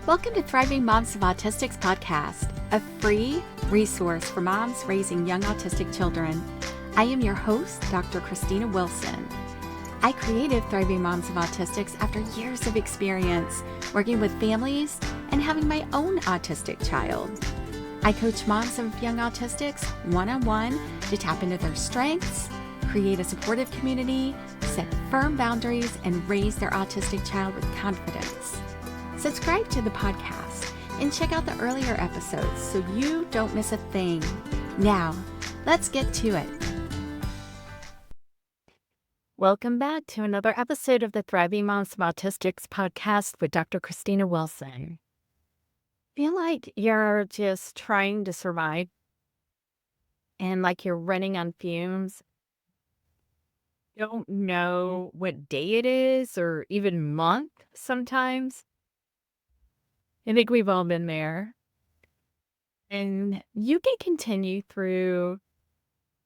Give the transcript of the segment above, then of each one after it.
Welcome to Thriving Moms of Autistics podcast, a free resource for moms raising young autistic children. I am your host, Dr. Christina Wilson. I created Thriving Moms of Autistics after years of experience working with families and having my own autistic child. I coach moms of young autistics one-on-one to tap into their strengths, create a supportive community, set firm boundaries, and raise their autistic child with confidence. Subscribe to the podcast and check out the earlier episodes so you don't miss a thing. Now, let's get to it. Welcome back to another episode of the Thriving Moms of Autistics podcast with Dr. Christina Wilson. Feel like you're just trying to survive and like you're running on fumes? Don't know what day it is or even month sometimes. I think we've all been there. And you can continue through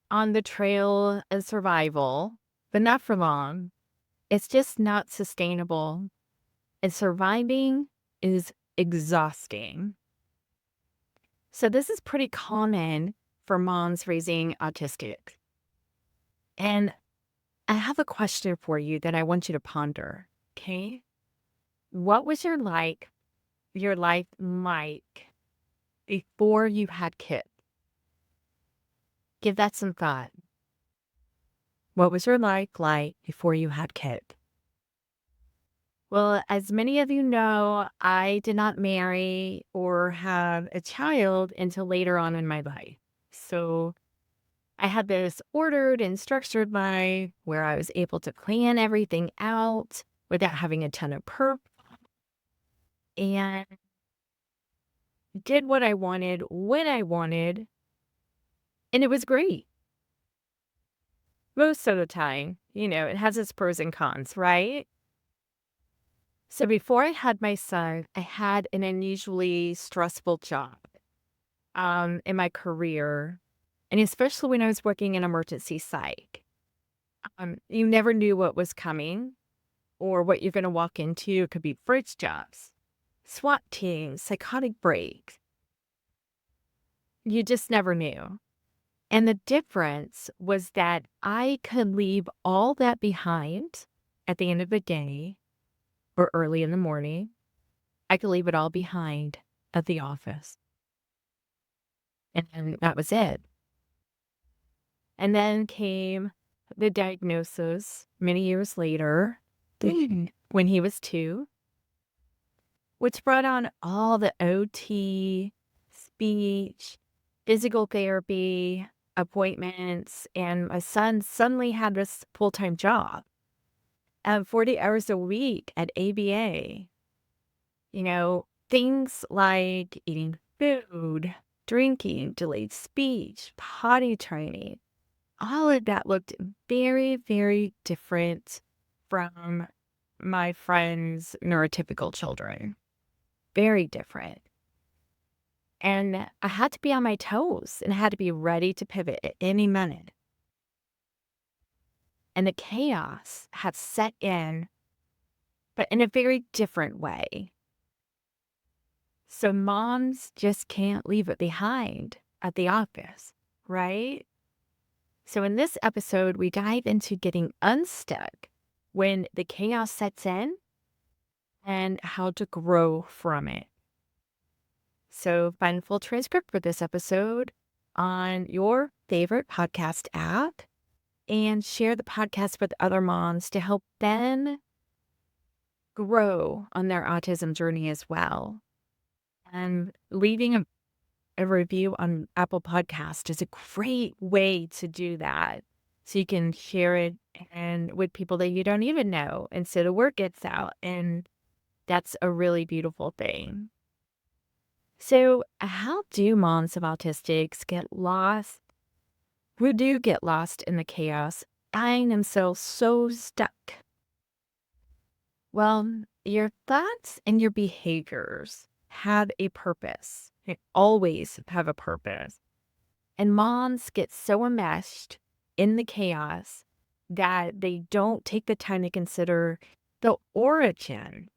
on the trail of survival, but not for long. It's just not sustainable. And surviving is exhausting. So this is pretty common for moms raising autistics. And I have a question for you that I want you to ponder, okay? What was your life like before you had kids? Give that some thought. What was your life like before you had kids? Well, as many of you know, I did not marry or have a child until later on in my life. So I had this ordered and structured life where I was able to plan everything out without having a ton of purpose and did what I wanted when I wanted. And it was great. Most of the time, it has its pros and cons, right? So before I had my son, I had an unusually stressful job in my career, and especially when I was working in emergency psych. You never knew what was coming or what you're going to walk into. It could be bridge jobs, SWAT teams, psychotic breaks. You just never knew. And the difference was that I could leave all that behind at the end of the day or early in the morning. I could leave it all behind at the office. And that was it. And then came the diagnosis many years later when he was 2, which brought on all the OT, speech, physical therapy, appointments, and my son suddenly had this full-time job, 40 hours a week at ABA. Things like eating food, drinking, delayed speech, potty training, all of that looked very, very different from my friends' neurotypical children. Very different. And I had to be on my toes and I had to be ready to pivot at any minute. And the chaos had set in, but in a very different way. So moms just can't leave it behind at the office, right? So in this episode, we dive into getting unstuck when the chaos sets in and how to grow from it. So find full transcript for this episode on your favorite podcast app and share the podcast with other moms to help them grow on their autism journey as well. And leaving a review on Apple Podcast is a great way to do that. So you can share it and with people that you don't even know, and so the word gets out, and that's a really beautiful thing. So how do moms of autistics get lost? Who do get lost in the chaos, finding themselves so stuck? Well, your thoughts and your behaviors have a purpose. They always have a purpose. And moms get so enmeshed in the chaos that they don't take the time to consider the origin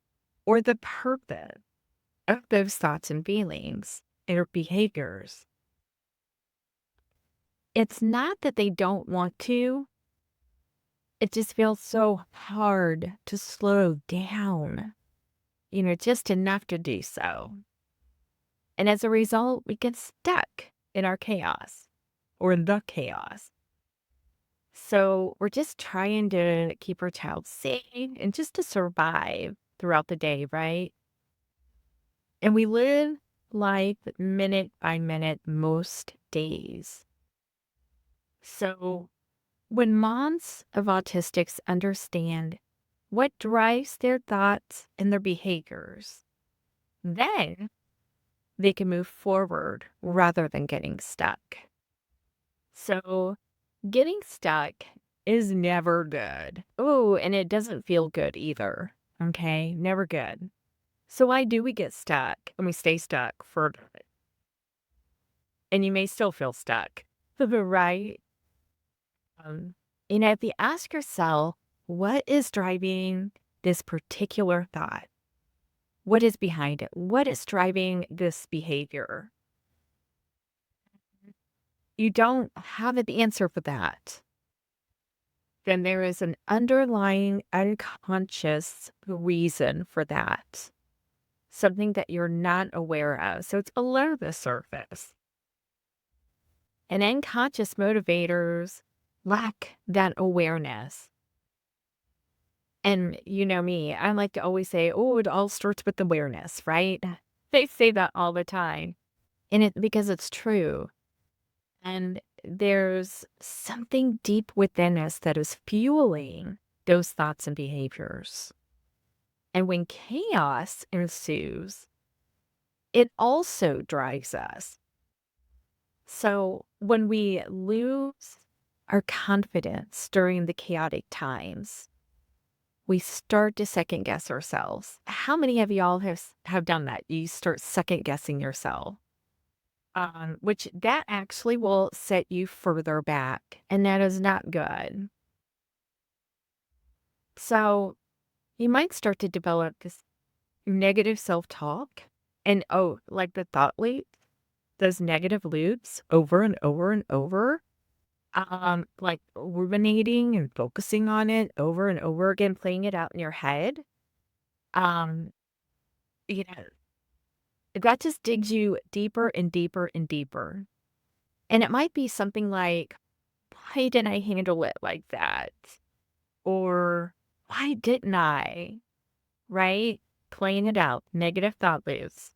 or the purpose of those thoughts and feelings or behaviors, it's not that they don't want to, it just feels so hard to slow down, just enough to do so. And as a result, we get stuck in our chaos or in the chaos. So we're just trying to keep our child safe and just to survive throughout the day, right? And we live life minute by minute most days. So when moms of autistics understand what drives their thoughts and their behaviors, then they can move forward rather than getting stuck. So getting stuck is never good. Oh, and it doesn't feel good either. Okay, never good. So why do we get stuck and we stay stuck for, and you may still feel stuck, right? Um, if you ask yourself, what is driving this particular thought? What is behind it? What is driving this behavior? You don't have an answer for that. Then there is an underlying unconscious reason for that. Something that you're not aware of. So it's below the surface. And unconscious motivators lack that awareness. And you know me, I like to always say, oh, it all starts with awareness, right? They say that all the time. And because it's true. And there's something deep within us that is fueling those thoughts and behaviors. And when chaos ensues, it also drives us. So when we lose our confidence during the chaotic times, we start to second guess ourselves. How many of y'all have done that? You start second guessing yourself, which that actually will set you further back, and that is not good. So you might start to develop this negative self-talk and, like the thought loop, those negative loops over and over and over, like ruminating and focusing on it over and over again, playing it out in your head. Um, you know, that just digs you deeper and deeper and deeper. And it might be something like, why didn't I handle it like that? Or why didn't I? Right? Playing it out, negative thought loops.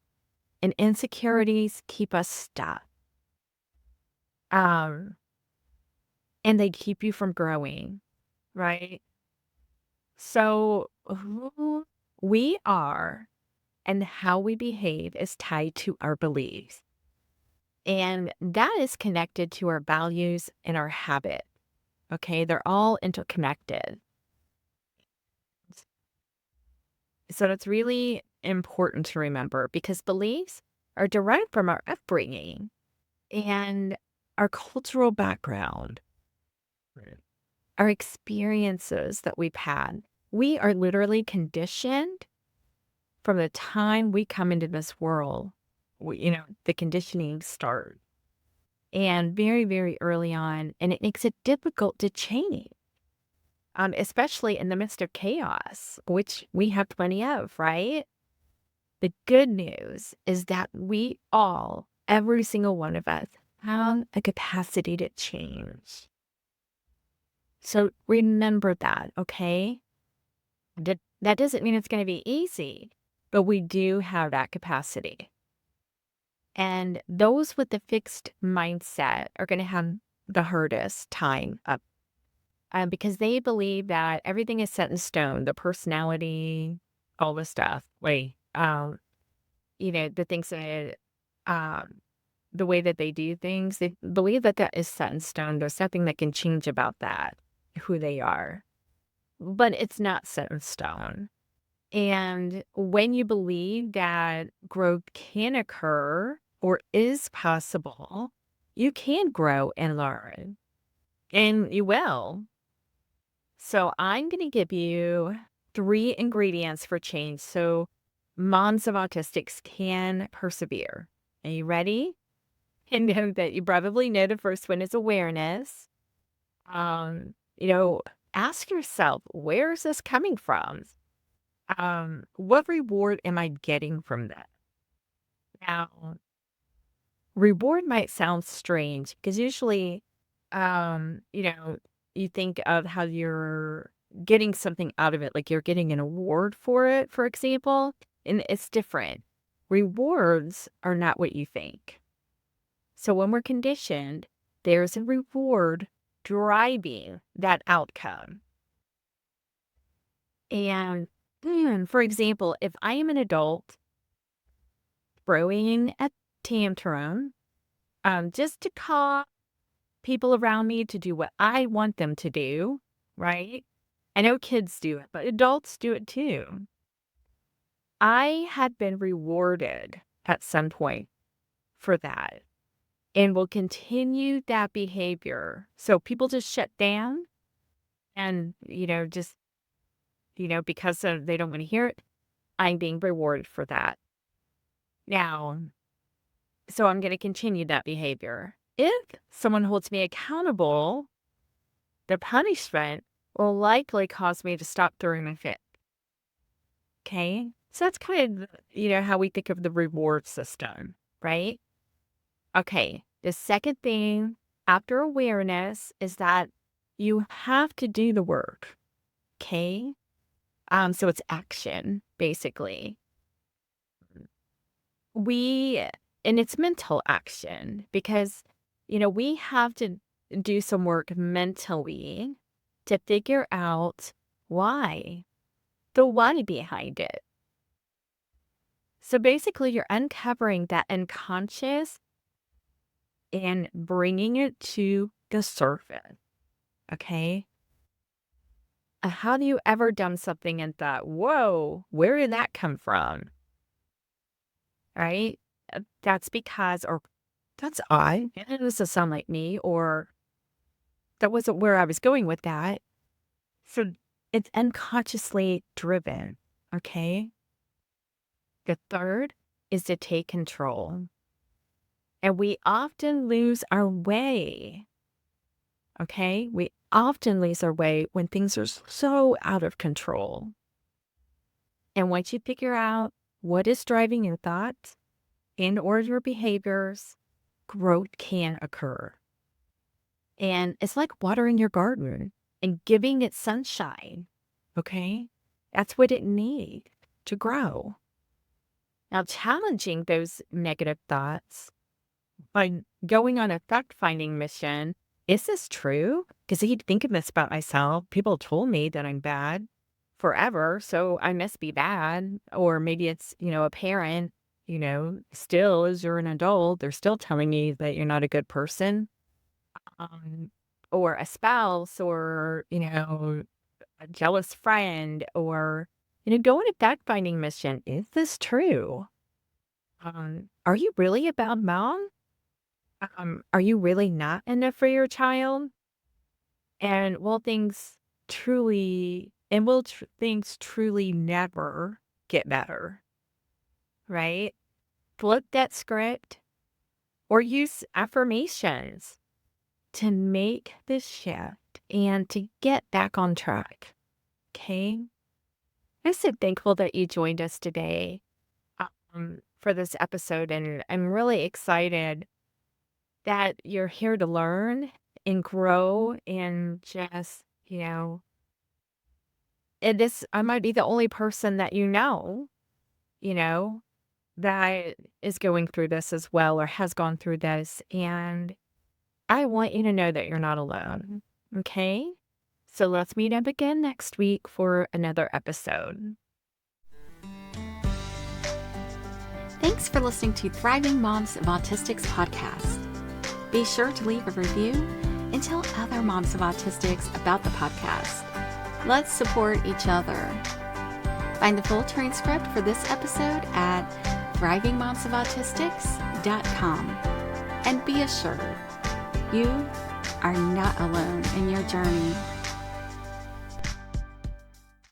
And insecurities keep us stuck. Um, and they keep you from growing, right? So who we are and how we behave is tied to our beliefs. And that is connected to our values and our habit. Okay, they're all interconnected. So it's really important to remember because beliefs are derived from our upbringing and our cultural background, right, our experiences that we've had. We are literally conditioned from the time we come into this world. The conditioning starts. And very, very early on, and it makes it difficult to change, especially in the midst of chaos, which we have plenty of, right? The good news is that we all, every single one of us, have a capacity to change. So remember that, okay? That doesn't mean it's going to be easy, but we do have that capacity. And those with the fixed mindset are going to have the hardest time up because they believe that everything is set in stone, the personality, all the stuff. The things that, um, the way that they do things, they believe that that is set in stone. There's nothing that can change about that, who they are. But it's not set in stone. And when you believe that growth can occur or is possible, you can grow and learn, and you will. So I'm going to give you 3 ingredients for change. So moms of autistics can persevere. Are you ready? And know that you probably know the first one is awareness. You know, ask yourself, where is this coming from? What reward am I getting from that? Now, reward might sound strange because usually, you know, you think of how you're getting something out of it, like you're getting an award for it, for example, and it's different. Rewards are not what you think. So when we're conditioned, there's a reward driving that outcome. And for example, if I am an adult throwing a tantrum, just to cause people around me to do what I want them to do, right? I know kids do it, but adults do it too. I had been rewarded at some point for that and will continue that behavior. So people just shut down and, just, because they don't want to hear it, I'm being rewarded for that. Now, so I'm going to continue that behavior. If someone holds me accountable, the punishment will likely cause me to stop throwing a fit. Okay? So that's kind of, how we think of the reward system, right? Okay. The second thing after awareness is that you have to do the work. Okay? So it's action, basically. And it's mental action because, we have to do some work mentally to figure out why, the why behind it. So basically, you're uncovering that unconscious and bringing it to the surface. Okay? How do you ever done something and thought, whoa, where did that come from? Right? That's because, or that's odd. It doesn't sound like me, or that wasn't where I was going with that. So it's unconsciously driven. Okay? The third is to take control. And we often lose our way. Okay? We often lose our way when things are so out of control. And once you figure out what is driving your thoughts and or your behaviors, growth can occur. And it's like watering your garden and giving it sunshine. Okay? That's what it needs to grow. Now, challenging those negative thoughts by going on a fact-finding mission. Is this true? Because I keep thinking this about myself. People told me that I'm bad forever, so I must be bad. Or maybe it's, a parent, still as you're an adult, they're still telling you that you're not a good person. Or a spouse, or, a jealous friend, or, go on a fact-finding mission. Is this true? Are you really a bad mom? Are you really not enough for your child? And will things truly never get better? Right? Flip that script or use affirmations to make this shift and to get back on track. Okay? I'm so thankful that you joined us today for this episode, and I'm really excited that you're here to learn and grow and just, I might be the only person that that is going through this as well or has gone through this. And I want you to know that you're not alone. Okay? So let's meet up again next week for another episode. Thanks for listening to Thriving Moms of Autistics podcast. Be sure to leave a review and tell other moms of autistics about the podcast. Let's support each other. Find the full transcript for this episode at thrivingmomsofautistics.com. And be assured, you are not alone in your journey.